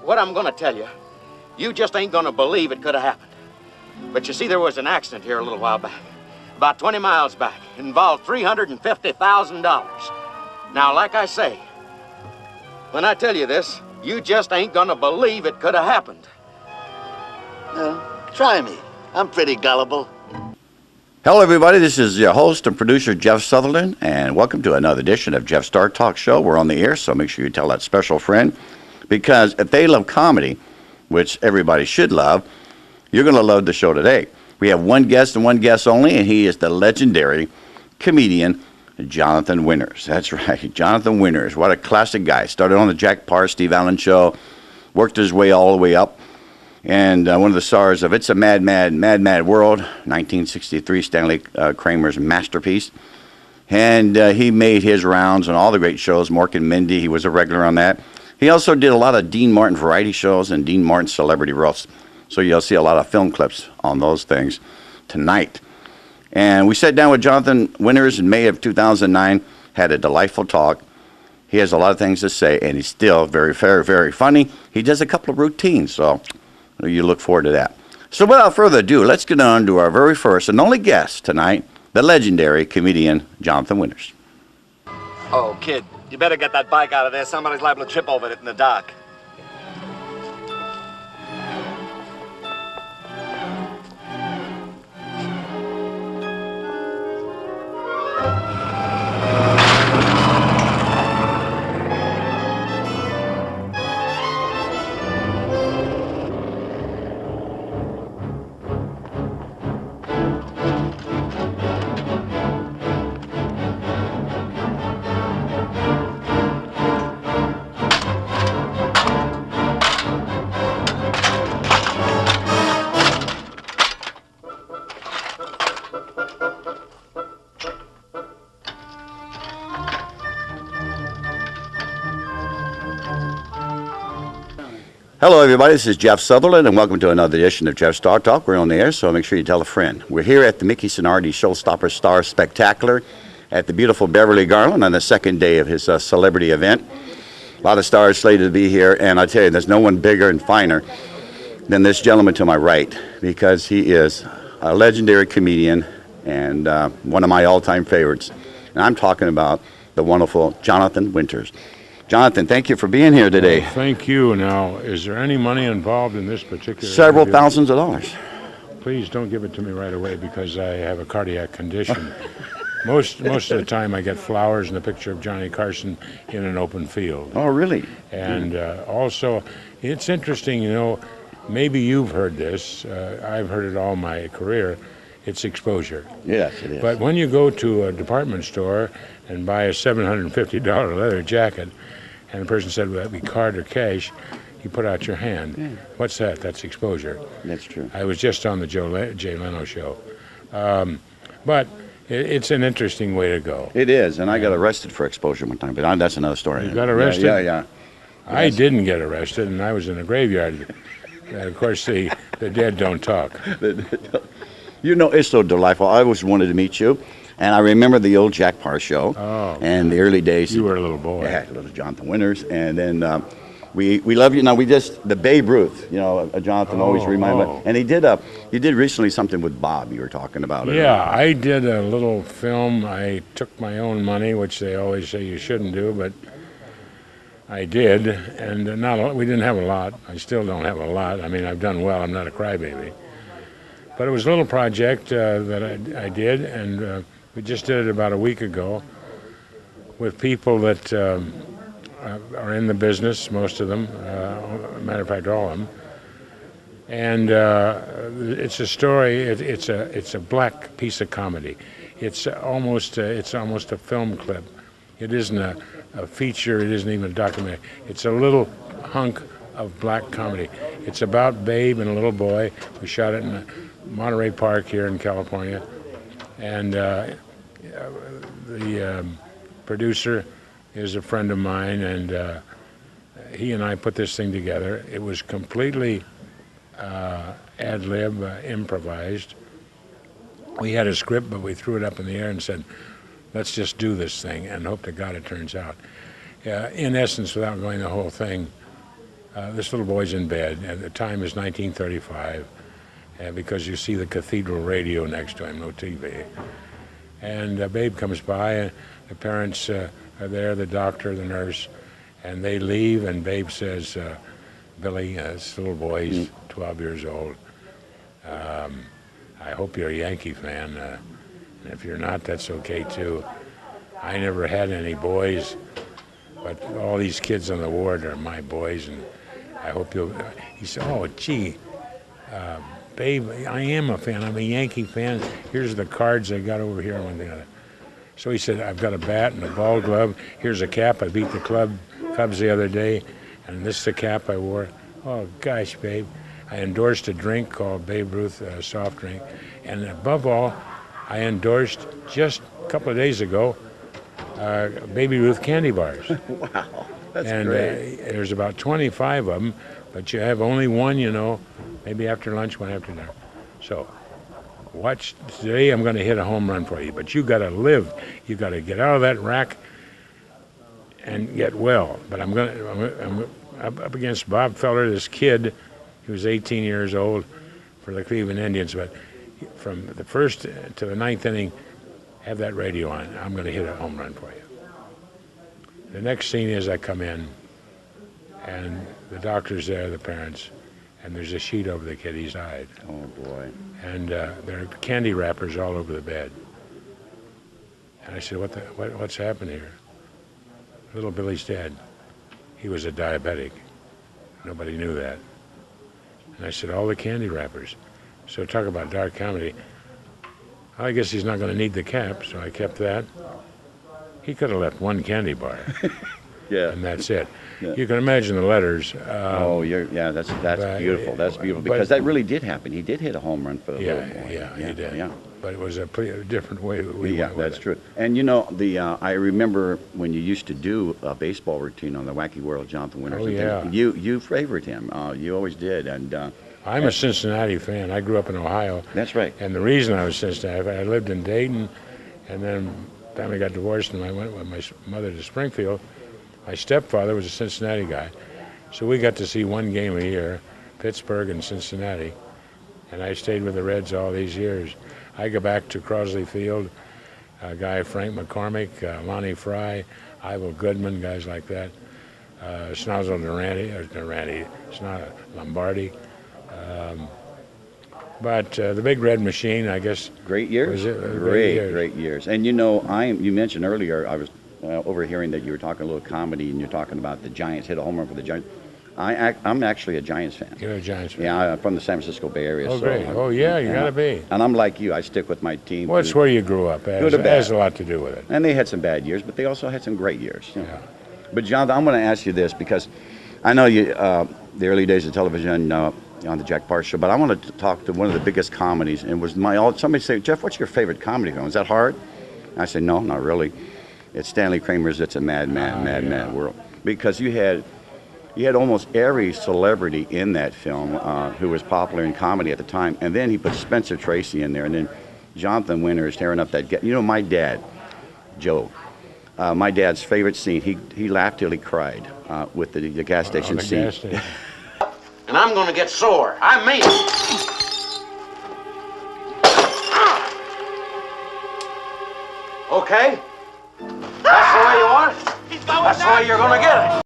what I'm gonna tell you, you just ain't gonna believe it could have happened. But you see, there was an accident here a little while back, about 20 miles back. It involved $350,000. Now, like I say, when I tell you this, you just ain't gonna believe it could have happened. Try me. I'm pretty gullible. Hello, everybody. This is your host and producer, Jeff Sutherland, and welcome to another edition of Jeff's Star Talk Show. We're on the air, so make sure you tell that special friend, because if they love comedy, which everybody should love, you're going to love the show today. We have one guest and one guest only, and he is the legendary comedian, Jonathan Winters. That's right, Jonathan Winters. What a classic guy. Started on the Jack Parr, Steve Allen show, worked his way all the way up, and one of the stars of It's a Mad, Mad, Mad, Mad World, 1963, Stanley Kramer's masterpiece. And he made his rounds on all the great shows, Mork and Mindy. He was a regular on that. He also did a lot of Dean Martin variety shows and Dean Martin celebrity roasts. So you'll see a lot of film clips on those things tonight. And we sat down with Jonathan Winters in May of 2009, had a delightful talk. He has a lot of things to say, and he's still very, very, very funny. He does a couple of routines, so you look forward to that. So without further ado, let's get on to our very first and only guest tonight, the legendary comedian, Jonathan Winters. Oh, kid, you better get that bike out of there. Somebody's liable to trip over it in the dark. Hello, everybody. This is Jeff Sutherland, and welcome to another edition of Jeff's Star Talk. We're on the air, so make sure you tell a friend. We're here at the Mickey Sonardi Showstopper Star Spectacular at the beautiful Beverly Garland on the second day of his celebrity event. A lot of stars slated to be here, and I tell you, there's no one bigger and finer than this gentleman to my right, because he is a legendary comedian and one of my all-time favorites. And I'm talking about the wonderful Jonathan Winters. Jonathan, thank you for being here today. Well, thank you. Now, is there any money involved in this particular Several interview? thousands of dollars. Please don't give it to me right away because I have a cardiac condition. Most of the time I get flowers and a picture of Johnny Carson in an open field. Oh, really? And also, it's interesting, you know, maybe you've heard this. I've heard it all my career. It's exposure. Yes, it is. But when you go to a department store and buy a $750 leather jacket, and the person said, will that be card or cash? You put out your hand. Yeah. What's that? That's exposure. That's true. I was just on the Jay Leno show. But it's an interesting way to go. It is, and I got arrested for exposure one time, but that's another story. You got arrested? Yeah. I didn't get arrested, and I was in a graveyard. Of course, the dead don't talk. You know, it's so delightful. I always wanted to meet you. And I remember the old Jack Parr show and the early days. You were a little boy. Yeah, little Jonathan Winters. And then we love you. Now, the Babe Ruth, you know, Jonathan always reminded me. And you did recently something with Bob you were talking about. Yeah, I did a little film. I took my own money, which they always say you shouldn't do, but I did. And we didn't have a lot. I still don't have a lot. I mean, I've done well. I'm not a crybaby. But it was a little project that I did, and we just did it about a week ago with people that are in the business, most of them, matter of fact, all of them. And it's a story. It's a black piece of comedy. It's almost a film clip. It isn't a feature. It isn't even a documentary. It's a little hunk of black comedy. It's about Babe and a little boy. We shot it in Monterey Park here in California, and the producer is a friend of mine, and he and I put this thing together. It was completely ad-lib, improvised. We had a script, but we threw it up in the air and said, let's just do this thing and hope to God it turns out. In essence, without going the whole thing, This little boy's in bed. At the time is 1935, because you see the cathedral radio next to him, no TV. And Babe comes by, and the parents are there, the doctor, the nurse, and they leave, and Babe says, Billy, this little boy, he's 12 years old, I hope you're a Yankee fan, and if you're not, that's okay too. I never had any boys, but all these kids on the ward are my boys, and I hope you'll... He said, oh, gee, Babe, I am a fan. I'm a Yankee fan. Here's the cards I got over here and one thing other. So he said, I've got a bat and a ball glove. Here's a cap. I beat the Cubs the other day, and this is the cap I wore. Oh, gosh, Babe. I endorsed a drink called Babe Ruth soft drink. And above all, I endorsed just a couple of days ago Baby Ruth candy bars. Wow, that's and, great. There's about 25 of them, but you have only one, you know, maybe after lunch, one after dinner. So watch today. I'm going to hit a home run for you, but you got to live. You got to get out of that rack and get well. But I'm up against Bob Feller, this kid. He was 18 years old for the Cleveland Indians, but from the first to the ninth inning, have that radio on. I'm going to hit a home run for you. The next scene is I come in, and the doctor's there, the parents, and there's a sheet over the kid. He's died. Oh, boy. And there are candy wrappers all over the bed. And I said, what's happened here? Little Billy's dead. He was a diabetic. Nobody knew that. And I said, all the candy wrappers. So talk about dark comedy. I guess he's not going to need the cap, so I kept that. He could have left one candy bar. Yeah. And that's it. Yeah. You can imagine the letters. That's beautiful. That's beautiful, because that really did happen. He did hit a home run for the little boy. Yeah, he did. Yeah. But it was a different way that we went with that's it. true. And you know, I remember when you used to do a baseball routine on the Wacky World of Jonathan Winters. Oh, and yeah. things. You favored him. You always did. And I'm a Cincinnati fan. I grew up in Ohio. that's right. And the reason I was Cincinnati, I lived in Dayton, and then time I got divorced and I went with my mother to Springfield. My stepfather was a Cincinnati guy, so we got to see one game a year, Pittsburgh and Cincinnati, and I stayed with the Reds all these years. I go back to Crosley Field, a guy Frank McCormick, Lonnie Fry, Ivo Goodman, guys like that, Snozzel Lombardi. But the Big Red Machine, I guess. Great years. Great years. And you know, you mentioned earlier, I was overhearing that you were talking a little comedy, and you're talking about the Giants hit a home run for the Giants. I'm actually a Giants fan. You're a Giants fan? Yeah, I'm from the San Francisco Bay Area. Oh, so great. Oh, yeah, you got to be. And I'm like you. I stick with my team. Well, it's where you grew up. It has a lot to do with it. And they had some bad years, but they also had some great years. You know? Yeah. But, Jonathan, I'm going to ask you this, because I know you, the early days of television, on the Jack Parr Show, but I want to talk to one of the biggest comedies. And somebody say, Jeff, what's your favorite comedy film? Is that hard? And I said, no, not really. It's Stanley Kramer's It's a Mad World. Because you had almost every celebrity in that film who was popular in comedy at the time. And then he put Spencer Tracy in there. And then Jonathan Winters tearing up that... You know, my dad, Joe, my dad's favorite scene, he laughed till he cried with the gas station scene. Gas station. And I'm going to get sore. I mean it. Okay? That's the way you want it? That's the way you're going to get it.